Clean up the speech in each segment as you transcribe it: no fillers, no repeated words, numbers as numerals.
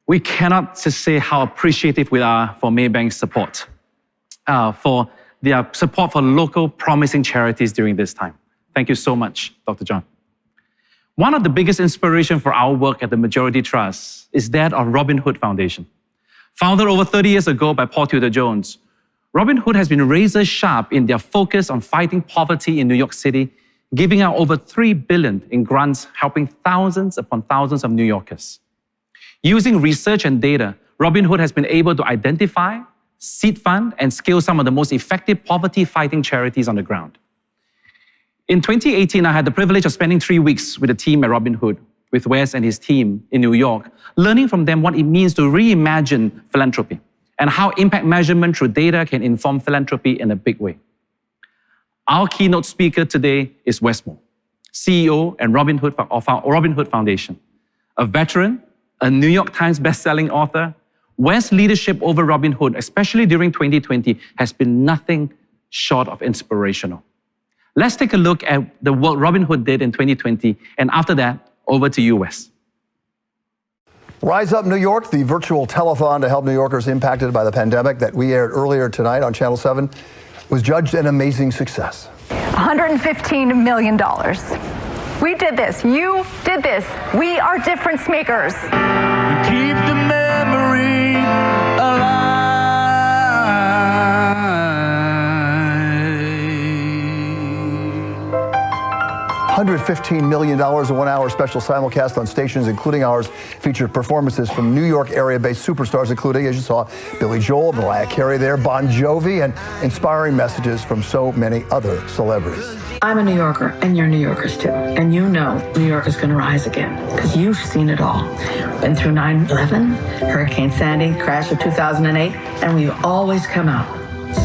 We cannot just say how appreciative we are for Maybank's support, for their support for local promising charities during this time. Thank you so much, Dr. John. One of the biggest inspirations for our work at the Majurity Trust is that of Robin Hood Foundation. Founded over 30 years ago by Paul Tudor Jones, Robin Hood has been razor sharp in their focus on fighting poverty in New York City, giving out over $3 billion in grants, helping thousands upon thousands of New Yorkers. Using research and data, Robin Hood has been able to identify, seed fund, and scale some of the most effective poverty-fighting charities on the ground. In 2018, I had the privilege of spending 3 weeks with the team at Robin Hood, with Wes and his team in New York, learning from them what it means to reimagine philanthropy and how impact measurement through data can inform philanthropy in a big way. Our keynote speaker today is Wes Moore, CEO and Robin Hood Foundation. A veteran, a New York Times bestselling author, Wes' leadership over Robin Hood, especially during 2020, has been nothing short of inspirational. Let's take a look at the work Robin Hood did in 2020, and after that, over to you, Wes. Rise Up New York, the virtual telethon to help New Yorkers impacted by the pandemic that we aired earlier tonight on Channel 7, was judged an amazing success. $115 million. We did this. You did this. We are difference makers. Keep the memory alive. $115 million, a 1-hour special simulcast on stations, including ours, featured performances from New York area-based superstars, including, as you saw, Billy Joel, Mariah Carey there, Bon Jovi, and inspiring messages from so many other celebrities. I'm a New Yorker, and you're New Yorkers too. And you know New York is going to rise again, because you've seen it all. Been through 9/11, Hurricane Sandy, crash of 2008, and we've always come out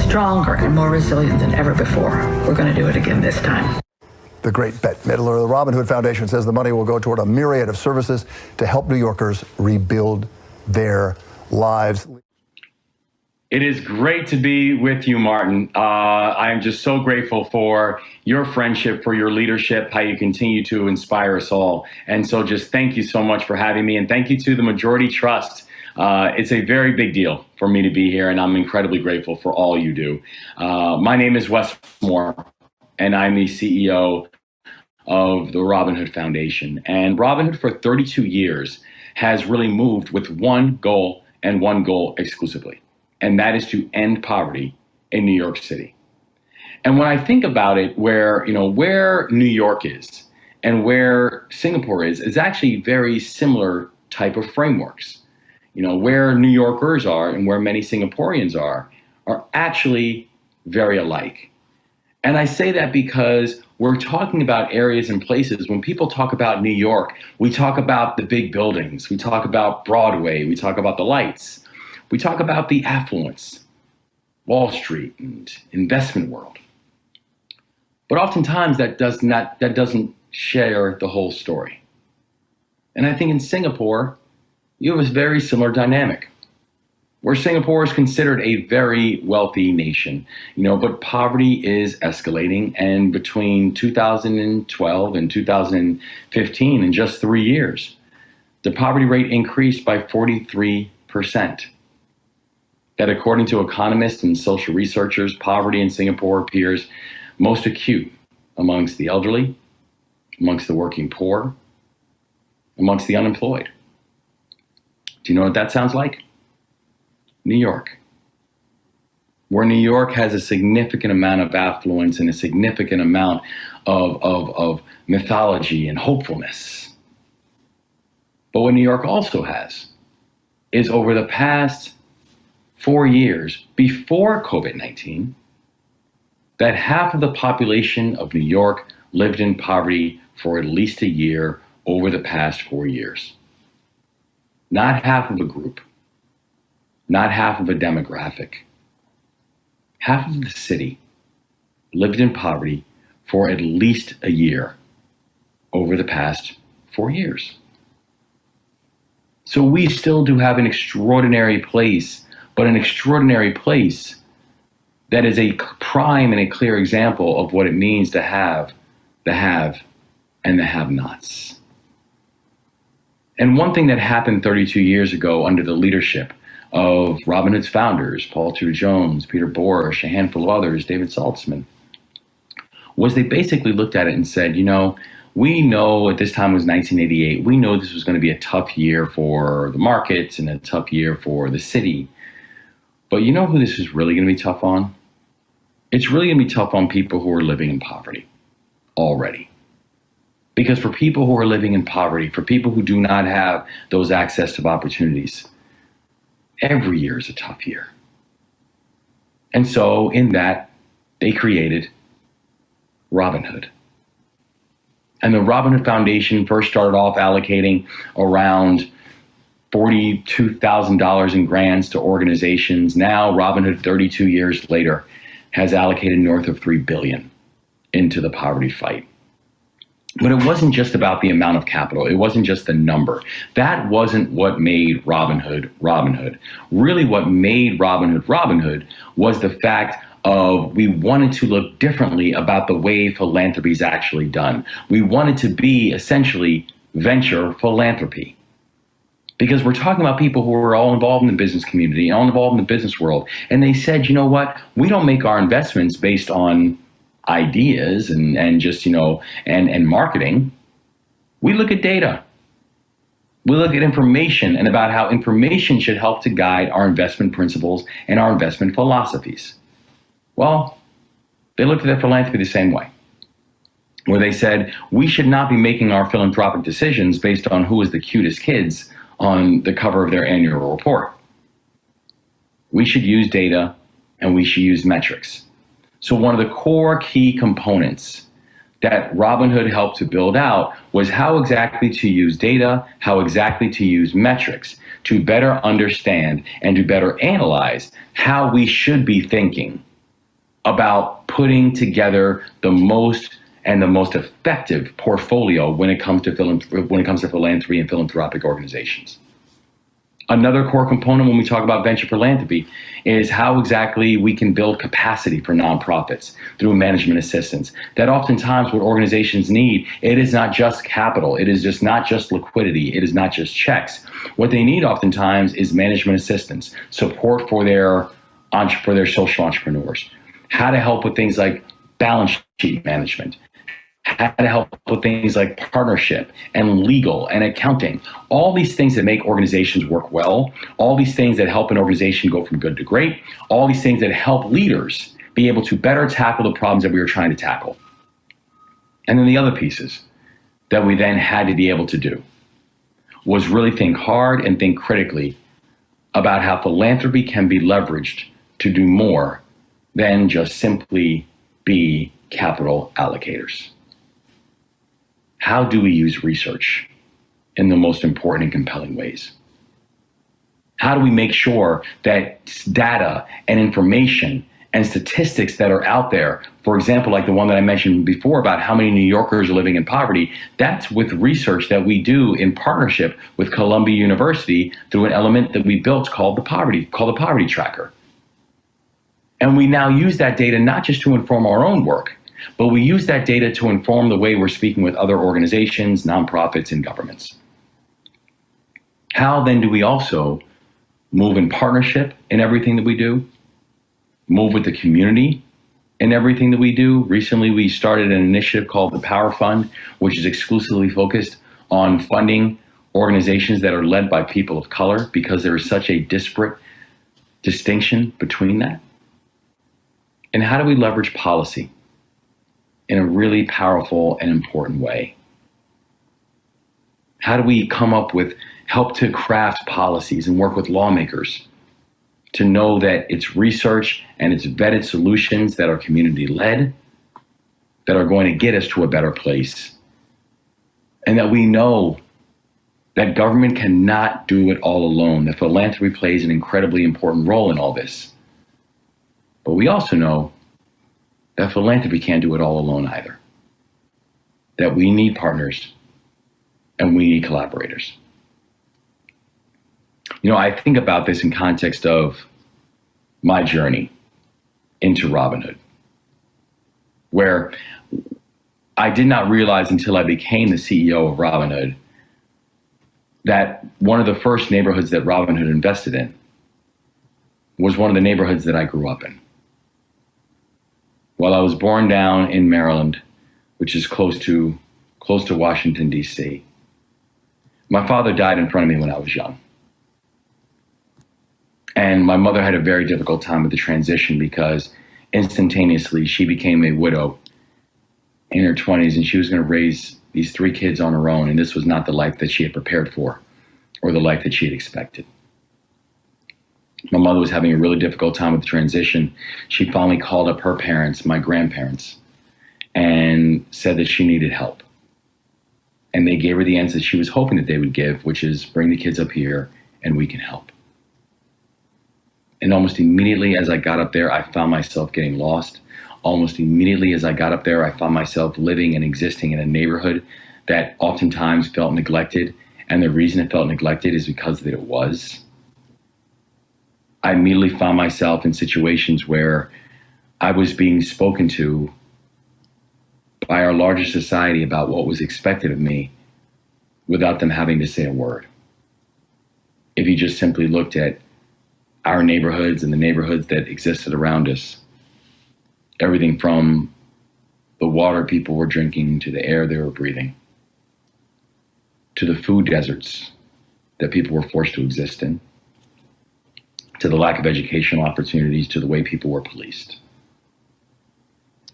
stronger and more resilient than ever before. We're going to do it again this time. The great Bette Midler of the Robin Hood Foundation says the money will go toward a myriad of services to help New Yorkers rebuild their lives. It is great to be with you, Martin. I am just so grateful for your friendship, for your leadership, how you continue to inspire us all. And so just thank you so much for having me. And thank you to the Majurity Trust. It's a very big deal for me to be here, and I'm incredibly grateful for all you do. My name is Wes Moore, and I'm the CEO of the Robin Hood Foundation. And Robin Hood for 32 years has really moved with one goal and one goal exclusively, and that is to end poverty in New York City. And when I think about it, where New York is and where Singapore is actually very similar type of frameworks. Where New Yorkers are and where many Singaporeans are actually very alike. And I say that because we're talking about areas and places. When people talk about New York, we talk about the big buildings. We talk about Broadway. We talk about the lights. We talk about the affluence, Wall Street and investment world. But oftentimes that doesn't share the whole story. And I think in Singapore, you have a very similar dynamic, where Singapore is considered a very wealthy nation, but poverty is escalating. And between 2012 and 2015, in just 3 years, the poverty rate increased by 43%. That, according to economists and social researchers, poverty in Singapore appears most acute amongst the elderly, amongst the working poor, amongst the unemployed. Do you know what that sounds like? New York, where New York has a significant amount of affluence and a significant amount of mythology and hopefulness. But what New York also has is, over the past 4 years before COVID-19, that half of the population of New York lived in poverty for at least a year over the past 4 years. Not half of a group. Not half of a demographic. Half of the city lived in poverty for at least a year over the past 4 years. So we still do have an extraordinary place, but an extraordinary place that is a prime and a clear example of what it means to have the have and the have-nots. And one thing that happened 32 years ago under the leadership of Robinhood's founders, Paul Tudor Jones, Peter Borish, a handful of others, David Saltzman, was they basically looked at it and said, we know at this time was 1988, we know this was going to be a tough year for the markets and a tough year for the city. But you know who this is really going to be tough on? It's really going to be tough on people who are living in poverty already. Because for people who are living in poverty, for people who do not have those access to opportunities, every year is a tough year. And so in that, they created Robinhood. And the Robinhood Foundation first started off allocating around $42,000 in grants to organizations. Now, Robinhood, 32 years later, has allocated north of $3 billion into the poverty fight. But it wasn't just about the amount of capital. It wasn't just the number. That wasn't what made Robinhood Robinhood. Really what made Robinhood Robinhood was the fact of we wanted to look differently about the way philanthropy is actually done. We wanted to be essentially venture philanthropy. Because we're talking about people who are all involved in the business community, all involved in the business world. And they said, you know what? We don't make our investments based on ideas and just, and marketing. We look at data. We look at information and about how information should help to guide our investment principles and our investment philosophies. Well, they looked at their philanthropy the same way, where they said, we should not be making our philanthropic decisions based on who is the cutest kids on the cover of their annual report. We should use data and we should use metrics. So one of the core key components that Robinhood helped to build out was how exactly to use data, how exactly to use metrics to better understand and to better analyze how we should be thinking about putting together the most effective portfolio when it comes to philanthropy and philanthropic organizations. Another core component when we talk about venture philanthropy is how exactly we can build capacity for nonprofits through management assistance. That oftentimes what organizations need, it is not just capital, it is just not just liquidity, it is not just checks. What they need oftentimes is management assistance, support for their social entrepreneurs, how to help with things like balance sheet management, how to help with things like partnership and legal and accounting, all these things that make organizations work well, all these things that help an organization go from good to great, all these things that help leaders be able to better tackle the problems that we were trying to tackle. And then the other pieces that we then had to be able to do was really think hard and think critically about how philanthropy can be leveraged to do more than just simply be capital allocators. How do we use research in the most important and compelling ways? How do we make sure that data and information and statistics that are out there, for example, like the one that I mentioned before about how many New Yorkers are living in poverty, that's with research that we do in partnership with Columbia University through an element that we built called the Poverty Tracker. And we now use that data not just to inform our own work, but we use that data to inform the way we're speaking with other organizations, nonprofits, and governments. How then do we also move in partnership in everything that we do? Move with the community in everything that we do? Recently, we started an initiative called the Power Fund, which is exclusively focused on funding organizations that are led by people of color because there is such a disparate distinction between that. And how do we leverage policy in a really powerful and important way? How do we come up with, help to craft policies and work with lawmakers to know that it's research and it's vetted solutions that are community-led, that are going to get us to a better place, and that we know that government cannot do it all alone, that philanthropy plays an incredibly important role in all this. But we also know that philanthropy can't do it all alone either. That we need partners and we need collaborators. I think about this in context of my journey into Robinhood, where I did not realize until I became the CEO of Robinhood that one of the first neighborhoods that Robinhood invested in was one of the neighborhoods that I grew up in. Well, I was born down in Maryland, which is close to Washington, D.C. My father died in front of me when I was young. And my mother had a very difficult time with the transition because instantaneously she became a widow in her 20s, and she was going to raise these 3 kids on her own. And this was not the life that she had prepared for or the life that she had expected. My mother was having a really difficult time with the transition. She finally called up her parents, my grandparents, and said that she needed help. And they gave her the answer that she was hoping that they would give, which is bring the kids up here and we can help. And almost immediately as I got up there, I found myself getting lost. Almost immediately as I got up there, I found myself living and existing in a neighborhood that oftentimes felt neglected. And the reason it felt neglected is because that it was. I immediately found myself in situations where I was being spoken to by our larger society about what was expected of me without them having to say a word. If you just simply looked at our neighborhoods and the neighborhoods that existed around us, everything from the water people were drinking to the air they were breathing, to the food deserts that people were forced to exist in, to the lack of educational opportunities, to the way people were policed.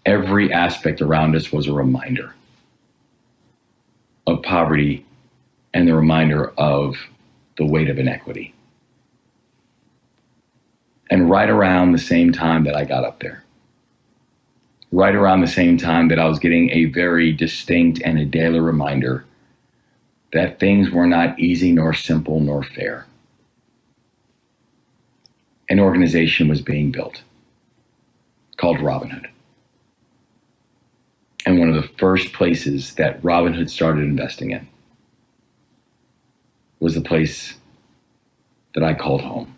Every aspect around us was a reminder of poverty and the reminder of the weight of inequity. And right around the same time that I got up there, right around the same time that I was getting a very distinct and a daily reminder that things were not easy, nor simple, nor fair, an organization was being built called Robinhood. And one of the first places that Robinhood started investing in was the place that I called home.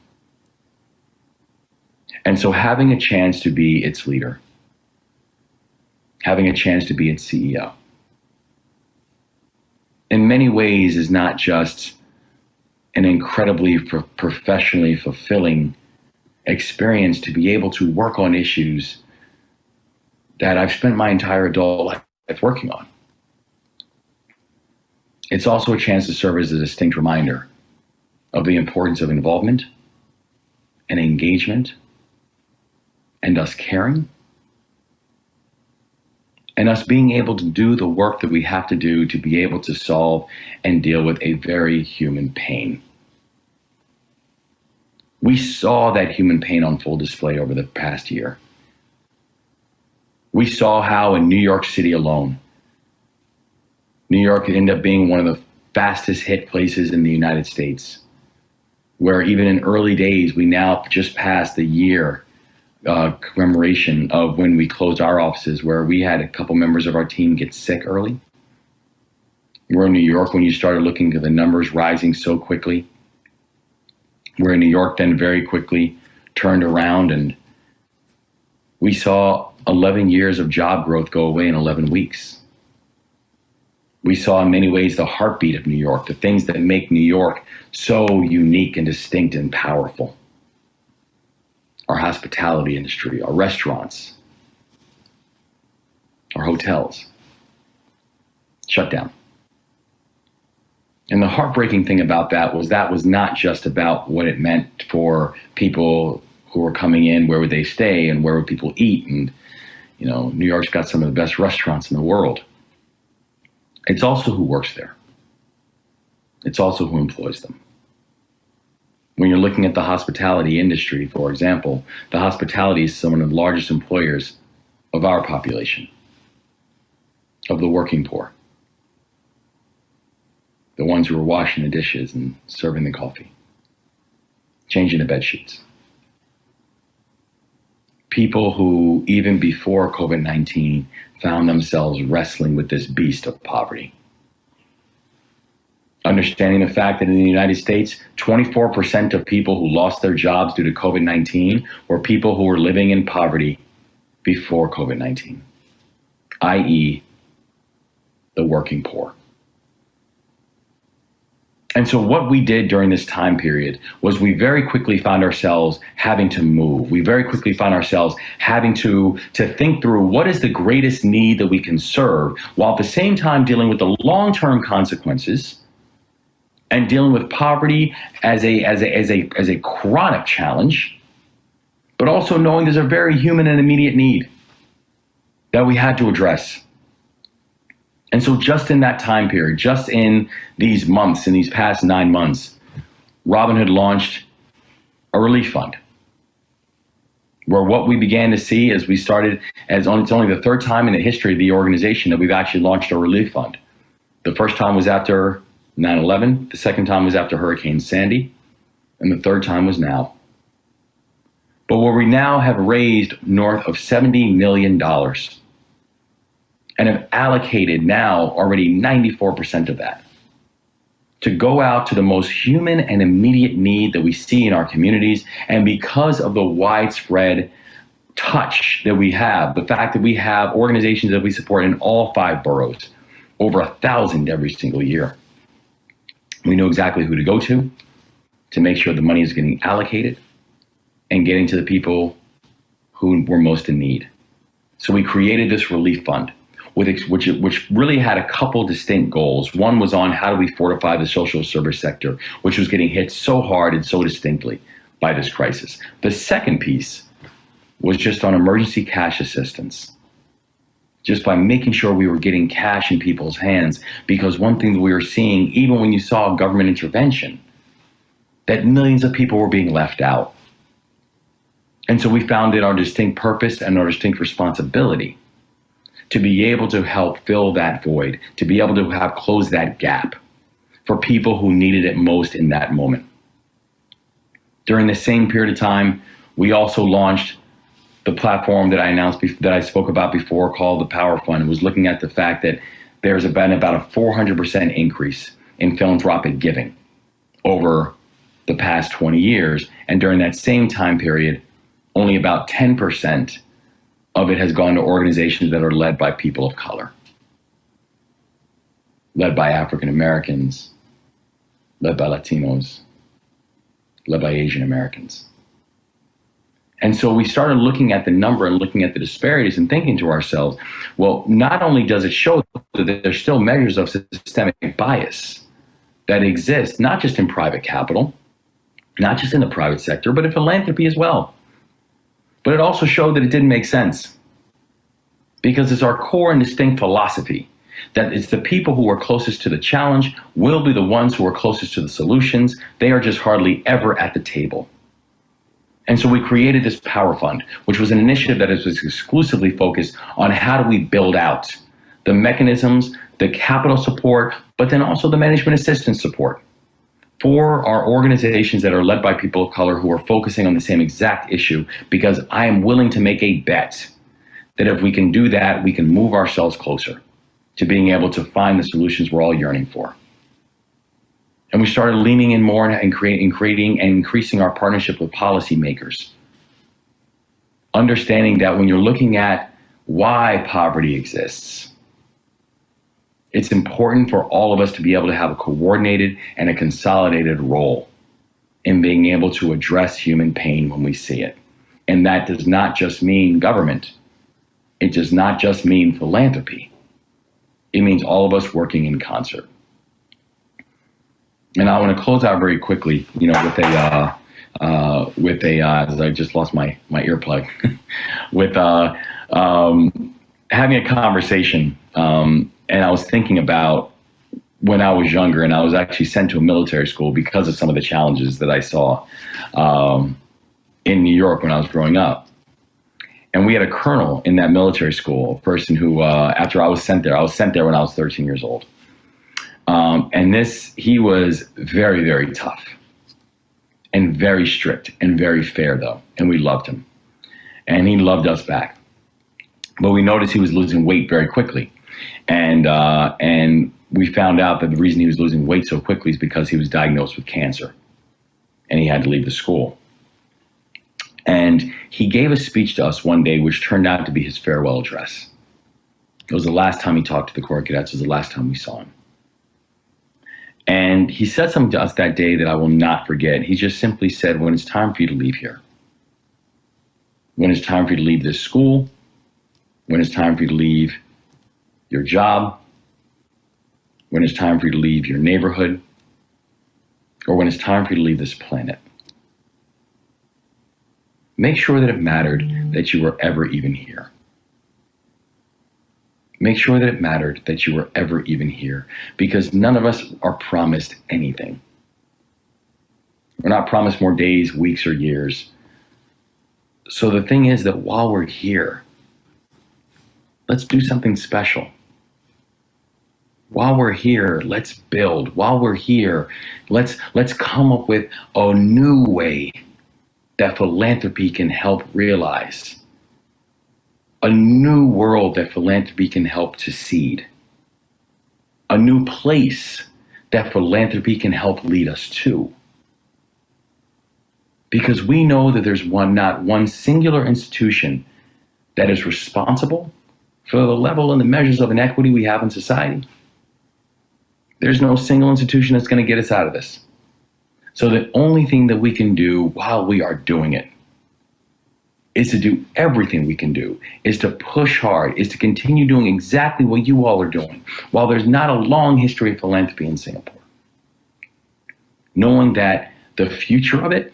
And so having a chance to be its leader, having a chance to be its CEO, in many ways is not just an incredibly professionally fulfilling experience to be able to work on issues that I've spent my entire adult life working on. It's also a chance to serve as a distinct reminder of the importance of involvement and engagement and us caring and us being able to do the work that we have to do to be able to solve and deal with a very human pain. We saw that human pain on full display over the past year. We saw how in New York City alone, New York ended up being one of the fastest hit places in the United States, where even in early days, we now just passed the year commemoration of when we closed our offices, where we had a couple members of our team get sick early. We're in New York when you started looking at the numbers rising so quickly. We're in New York then very quickly turned around, and we saw 11 years of job growth go away in 11 weeks. We saw in many ways the heartbeat of New York, the things that make New York so unique and distinct and powerful. Our hospitality industry, our restaurants, our hotels shut down. And the heartbreaking thing about that was not just about what it meant for people who were coming in, where would they stay and where would people eat. And, you know, New York's got some of the best restaurants in the world. It's also who works there. It's also who employs them. When you're looking at the hospitality industry, for example, the hospitality is some of the largest employers of our population, of the working poor, the ones who are washing the dishes and serving the coffee, changing the bed sheets. People who, even before COVID-19, found themselves wrestling with this beast of poverty. Understanding the fact that in the United States, 24% of people who lost their jobs due to COVID-19 were people who were living in poverty before COVID-19, i.e., the working poor. And so what we did during this time period was we very quickly found ourselves having to move. We very quickly found ourselves having to think through what is the greatest need that we can serve, while at the same time dealing with the long-term consequences and dealing with poverty as a chronic challenge, but also knowing there's a very human and immediate need that we had to address. And so just in that time period, just in these months, in these past 9 months, Robinhood launched a relief fund, where what we began to see as we started, it's only the third time in the history of the organization that we've actually launched a relief fund. The first time was after 9/11, the second time was after Hurricane Sandy, and the third time was now. But where we now have raised north of $70 million and have allocated now already 94% of that to go out to the most human and immediate need that we see in our communities. And because of the widespread touch that we have, the fact that we have organizations that we support in all 5 boroughs, over 1,000 every single year, we know exactly who to go to make sure the money is getting allocated and getting to the people who were most in need. So we created this relief fund, which really had a couple distinct goals. One was on how do we fortify the social service sector, which was getting hit so hard and so distinctly by this crisis. The second piece was just on emergency cash assistance, just by making sure we were getting cash in people's hands, because one thing that we were seeing, even when you saw government intervention, that millions of people were being left out. And so we found it our distinct purpose and our distinct responsibility to be able to help fill that void, to be able to have close that gap for people who needed it most in that moment. During the same period of time, we also launched the platform that I spoke about before, called the Power Fund. It was looking at the fact that there's been about a 400% increase in philanthropic giving over the past 20 years. And during that same time period, only about 10% of it has gone to organizations that are led by people of color, led by African Americans, led by Latinos, led by Asian Americans. And so we started looking at the number and looking at the disparities and thinking to ourselves, well, not only does it show that there's still measures of systemic bias that exist, not just in private capital, not just in the private sector, but in philanthropy as well. But it also showed that it didn't make sense, because it's our core and distinct philosophy that it's the people who are closest to the challenge will be the ones who are closest to the solutions. They are just hardly ever at the table. And so we created this Power Fund, which was an initiative that was exclusively focused on how do we build out the mechanisms, the capital support, but then also the management assistance support for our organizations that are led by people of color who are focusing on the same exact issue, because I am willing to make a bet that if we can do that, we can move ourselves closer to being able to find the solutions we're all yearning for. And we started leaning in more and creating and increasing our partnership with policymakers, understanding that when you're looking at why poverty exists, it's important for all of us to be able to have a coordinated and a consolidated role in being able to address human pain when we see it. And that does not just mean government. It does not just mean philanthropy. It means all of us working in concert. And I want to close out very quickly, with as I just lost my earplug, with having a conversation. And I was thinking about when I was younger, and I was actually sent to a military school because of some of the challenges that I saw in New York when I was growing up. And we had a colonel in that military school, a person who, after I was sent there when I was 13 years old. And he was very, very tough and very strict and very fair, though. And we loved him. And he loved us back. But we noticed he was losing weight very quickly. And we found out that the reason he was losing weight so quickly is because he was diagnosed with cancer and he had to leave the school. And he gave a speech to us one day, which turned out to be his farewell address. It was the last time he talked to the Corps Cadets. It was the last time we saw him. And he said something to us that day that I will not forget. He just simply said, when it's time for you to leave here, when it's time for you to leave this school, when it's time for you to leave your job, when it's time for you to leave your neighborhood, or when it's time for you to leave this planet, make sure that it mattered that you were ever even here. Make sure that it mattered that you were ever even here, because none of us are promised anything. We're not promised more days, weeks, or years. So the thing is that while we're here, let's do something special. While we're here, let's build. While we're here, let's come up with a new way that philanthropy can help realize. A new world that philanthropy can help to seed. A new place that philanthropy can help lead us to. Because we know that there's not one singular institution that is responsible for the level and the measures of inequity we have in society. There's no single institution that's going to get us out of this. So the only thing that we can do while we are doing it is to do everything we can do, is to push hard, is to continue doing exactly what you all are doing, while there's not a long history of philanthropy in Singapore. Knowing that the future of it,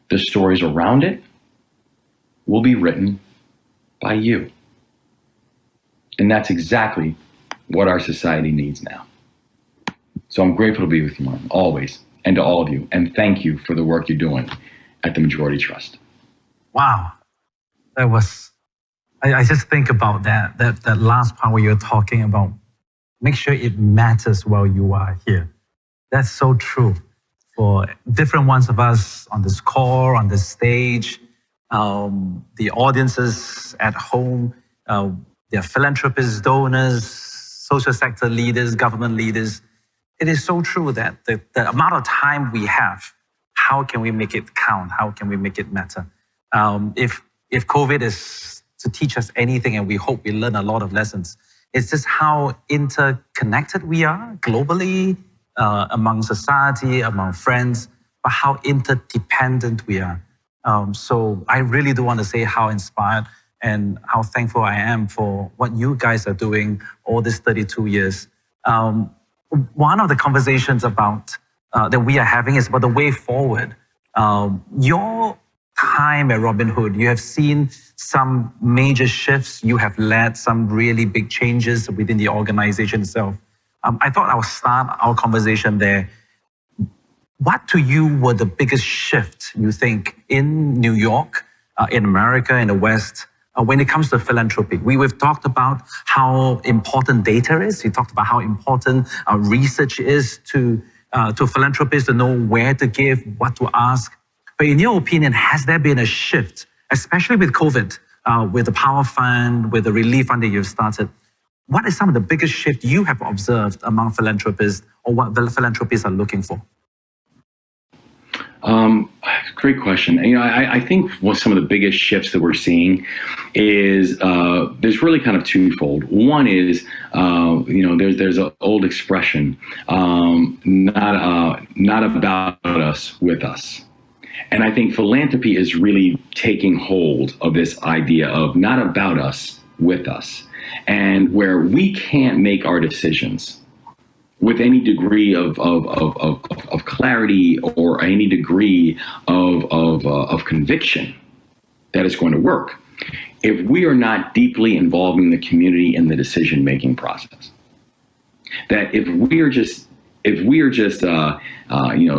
the stories around it, will be written by you. And that's exactly what our society needs now. So I'm grateful to be with you, Martin, always, and to all of you. And thank you for the work you're doing at the Majurity Trust. Wow. That was, I just think about that last part where you're talking about, make sure it matters while you are here. That's so true for different ones of us on this call, on this stage, the audiences at home, their philanthropists, donors, social sector leaders, government leaders. It is so true that the amount of time we have, how can we make it count? How can we make it matter? If COVID is to teach us anything, and we hope we learn a lot of lessons, it's just how interconnected we are globally, among society, among friends, but how interdependent we are. So I really do want to say how inspired and how thankful I am for what you guys are doing all these 32 years. One of the conversations about that we are having is about the way forward. Your time at Robin Hood, you have seen some major shifts. You have led some really big changes within the organization itself. I thought I'll start our conversation there. What to you were the biggest shift, you think, in New York, in America, in the West, when it comes to philanthropy? We've talked about how important data is. We talked about how important research is to philanthropists to know where to give, what to ask. But in your opinion, has there been a shift, especially with COVID, with the Power Fund, with the relief fund that you've started? What is some of the biggest shift you have observed among philanthropists, or what philanthropists are looking for? Great question. I think some of the biggest shifts that we're seeing is there's really kind of twofold. One is there's an old expression, not about us, with us. And I think philanthropy is really taking hold of this idea of not about us, with us, and where we can't make our decisions with any degree of clarity or any degree of conviction that it's going to work if we are not deeply involving the community in the decision-making process. That if we are just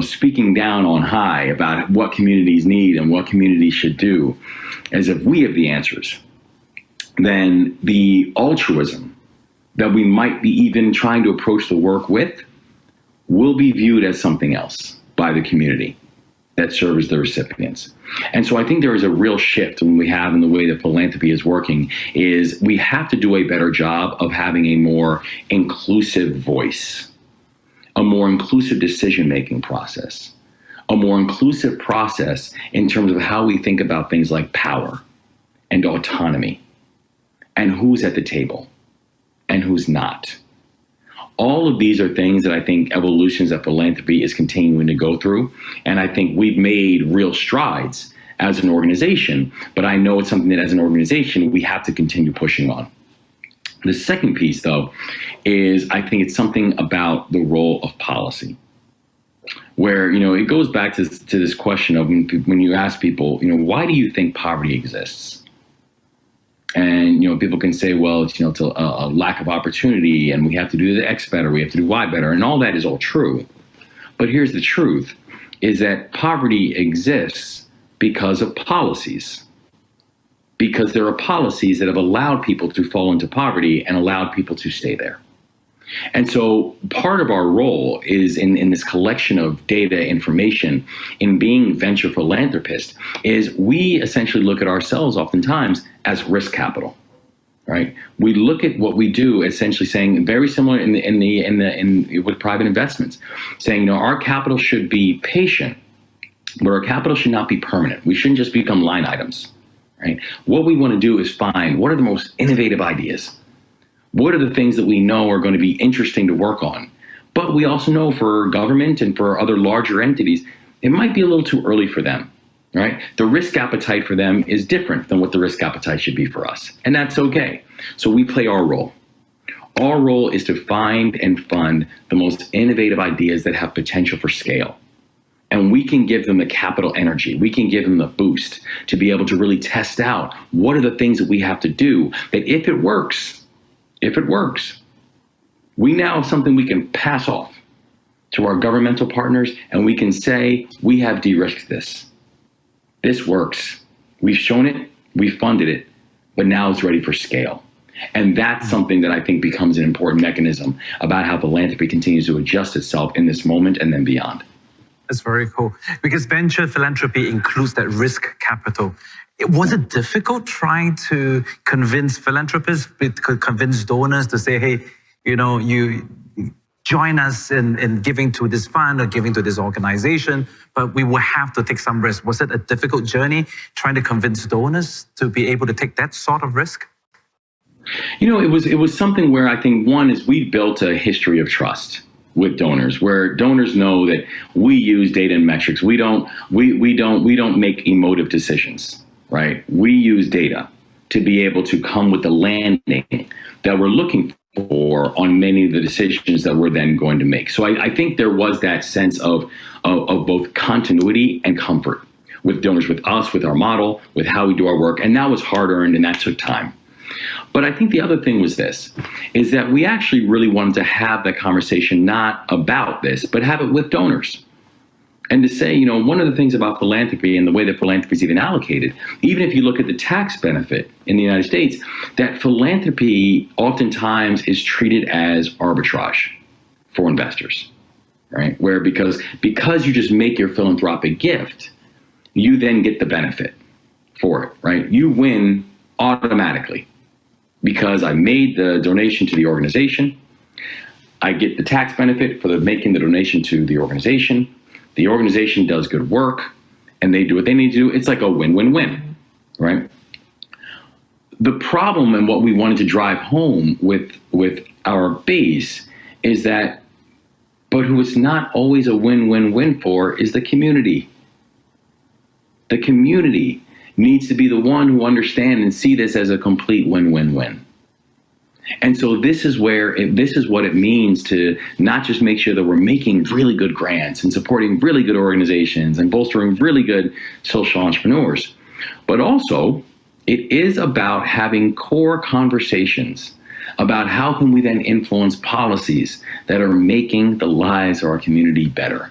speaking down on high about what communities need and what communities should do, as if we have the answers, then the altruism that we might be even trying to approach the work with will be viewed as something else by the community that serves the recipients. And so I think there is a real shift when we have in the way that philanthropy is working, is we have to do a better job of having a more inclusive voice, a more inclusive decision-making process, a more inclusive process in terms of how we think about things like power and autonomy and who's at the table and who's not. All of these are things that I think evolutions of philanthropy is continuing to go through. And I think we've made real strides as an organization, but I know it's something that as an organization, we have to continue pushing on. The second piece, though, is I think it's something about the role of policy, where, it goes back to this question of when you ask people, why do you think poverty exists? And, people can say, well, it's a lack of opportunity, and we have to do the X better, we have to do Y better, and all that is all true. But here's the truth, is that poverty exists because of policies. Because there are policies that have allowed people to fall into poverty and allowed people to stay there. And so part of our role is in this collection of data information, in being venture philanthropists, is we essentially look at ourselves oftentimes as risk capital, right? We look at what we do essentially saying, very similar with private investments, saying, our capital should be patient, but our capital should not be permanent. We shouldn't just become line items, right? What we want to do is find what are the most innovative ideas. What are the things that we know are going to be interesting to work on? But we also know for government and for other larger entities, it might be a little too early for them, right? The risk appetite for them is different than what the risk appetite should be for us. And that's okay. So we play our role. Our role is to find and fund the most innovative ideas that have potential for scale. And we can give them the capital energy. We can give them the boost to be able to really test out what are the things that we have to do that if it works, we now have something we can pass off to our governmental partners, and we can say, we have de-risked this. This works. We've shown it, we funded it, but now it's ready for scale. And that's something that I think becomes an important mechanism about how philanthropy continues to adjust itself in this moment and then beyond. That's very cool. Because venture philanthropy includes that risk capital. Was it difficult trying to convince philanthropists, convince donors to say, hey, you join us in giving to this fund or giving to this organization, but we will have to take some risk? Was it a difficult journey trying to convince donors to be able to take that sort of risk? It was something where I think one is we built a history of trust with donors, where donors know that we use data and metrics. We don't make emotive decisions, right? We use data to be able to come with the landing that we're looking for on many of the decisions that we're then going to make. So I think there was that sense of both continuity and comfort with donors, with us, with our model, with how we do our work. And that was hard earned and that took time. But I think the other thing was this, is that we actually really wanted to have that conversation not about this, but have it with donors. And to say, one of the things about philanthropy and the way that philanthropy is even allocated, even if you look at the tax benefit in the United States, that philanthropy oftentimes is treated as arbitrage for investors, right? Where because you just make your philanthropic gift, you then get the benefit for it, right? You win automatically because I made the donation to the organization. I get the tax benefit for making the donation to the organization. The organization does good work and they do what they need to do. It's like a win-win-win, right? The problem and what we wanted to drive home with our base is that, but who it's not always a win-win-win for is the community. The community needs to be the one who understand and see this as a complete win-win-win. And so this is what it means to not just make sure that we're making really good grants and supporting really good organizations and bolstering really good social entrepreneurs, but also it is about having core conversations about how can we then influence policies that are making the lives of our community better.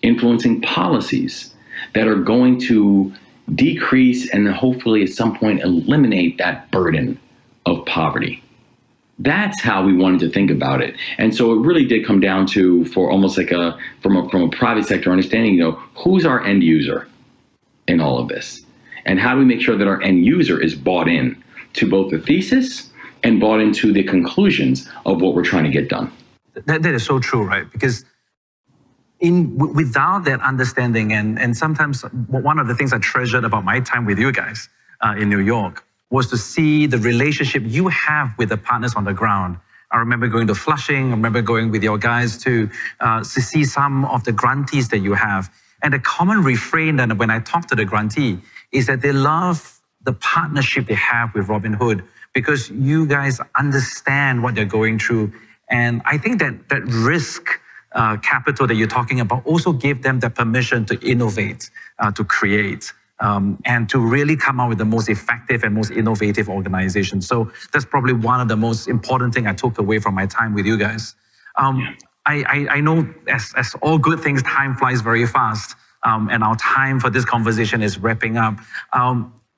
Influencing policies that are going to decrease and hopefully at some point eliminate that burden of poverty. That's how we wanted to think about it. And so it really did come down to, for almost like from a private sector understanding, who's our end user in all of this? And how do we make sure that our end user is bought in to both the thesis and bought into the conclusions of what we're trying to get done? That is so true, right? Because without that understanding, and sometimes one of the things I treasured about my time with you guys in New York was to see the relationship you have with the partners on the ground I remember going to Flushing. I remember going with your guys to see some of the grantees that you have. And the common refrain that when I talk to the grantee is that they love the partnership they have with Robinhood because you guys understand what they're going through. And I think that risk capital that you're talking about also gave them the permission to innovate, to create, and to really come out with the most effective and most innovative organization. So that's probably one of the most important things I took away from my time with you guys. I know as all good things, time flies very fast, and our time for this conversation is wrapping up.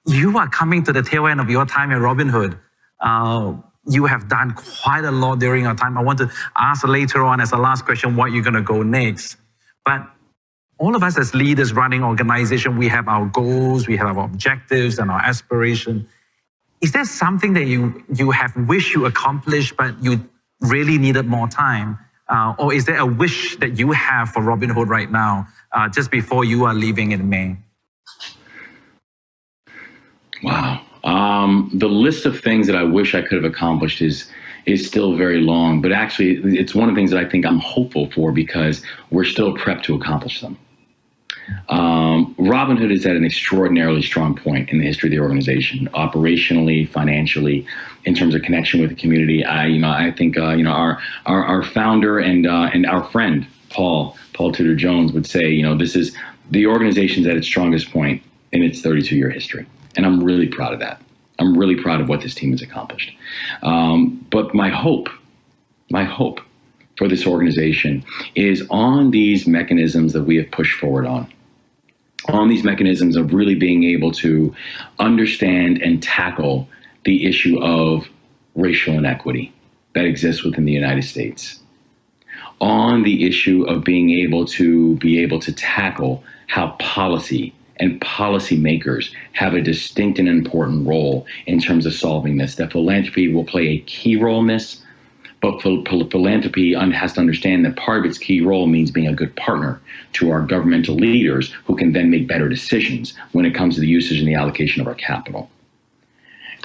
You are coming to the tail end of your time at Robinhood. You have done quite a lot during your time. I want to ask later on as a last question, what you're going to go next. But all of us as leaders running organization, we have our goals, we have our objectives and our aspiration. Is there something that you have wished you accomplished, but you really needed more time? Or is there a wish that you have for Robinhood right now, just before you are leaving in May? Wow. The list of things that I wish I could have accomplished is still very long, but actually it's one of the things that I think I'm hopeful for because we're still prepped to accomplish them. Robinhood is at an extraordinarily strong point in the history of the organization, operationally, financially, in terms of connection with the community. I think our founder and our friend Paul Tudor Jones would say, this is the organization's at its strongest point in its 32-year history, and I'm really proud of that. I'm really proud of what this team has accomplished. But my hope for this organization is on these mechanisms that we have pushed forward on these mechanisms of really being able to understand and tackle the issue of racial inequity that exists within the United States, on the issue of being able to tackle how policy and policymakers have a distinct and important role in terms of solving this, that philanthropy will play a key role in this, but philanthropy has to understand that part of its key role means being a good partner to our governmental leaders who can then make better decisions when it comes to the usage and the allocation of our capital.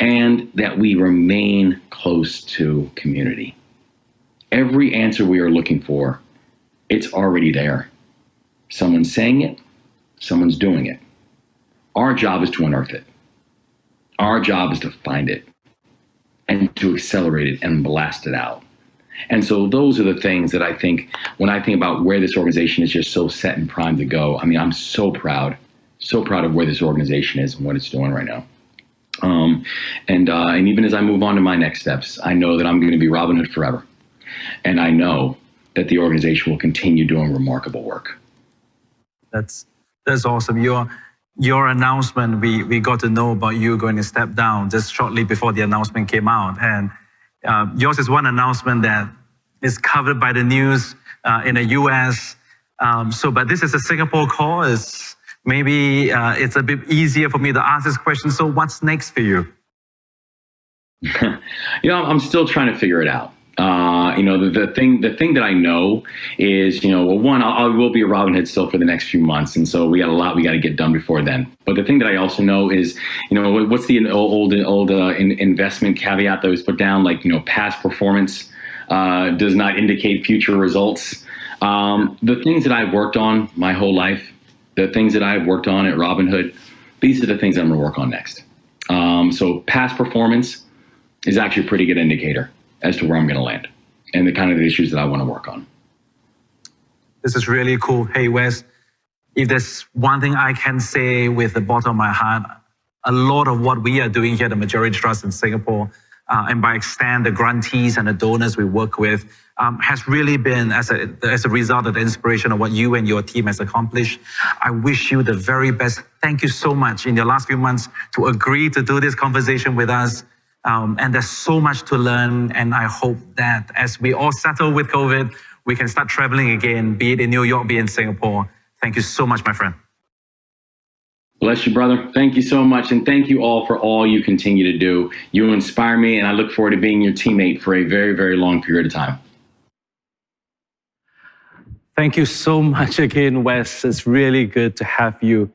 And that we remain close to community. Every answer we are looking for, it's already there. Someone's saying it, someone's doing it. Our job is to unearth it. Our job is to find it and to accelerate it and blast it out. And so those are the things that I think, when I think about where this organization is just so set and primed to go, I mean, I'm so proud of where this organization is and what it's doing right now. And even as I move on to my next steps, I know that I'm going to be Robinhood forever. And I know that the organization will continue doing remarkable work. That's awesome. Your announcement, we got to know about you going to step down just shortly before the announcement came out. And yours is one announcement that is covered by the news in the US. But this is a Singapore call. Maybe it's a bit easier for me to ask this question. So what's next for you? I'm still trying to figure it out. The thing that I know is, one, I will be a Robinhood still for the next few months. And so we got a lot we got to get done before then. But the thing that I also know is, what's the old investment caveat that was put down? Like, past performance does not indicate future results. The things that I've worked on my whole life, the things that I've worked on at Robinhood, these are the things I'm going to work on next. So past performance is actually a pretty good indicator as to where I'm going to land and the kind of issues that I want to work on. This is really cool. Hey, Wes, if there's one thing I can say with the bottom of my heart, a lot of what we are doing here at the Majurity Trust in Singapore, and by extent, the grantees and the donors we work with, has really been as a result of the inspiration of what you and your team has accomplished. I wish you the very best. Thank you so much in the last few months to agree to do this conversation with us. And there's so much to learn. And I hope that as we all settle with COVID, we can start traveling again, be it in New York, be it in Singapore. Thank you so much, my friend. Bless you, brother. Thank you so much. And thank you all for all you continue to do. You inspire me, and I look forward to being your teammate for a very, very long period of time. Thank you so much again, Wes. It's really good to have you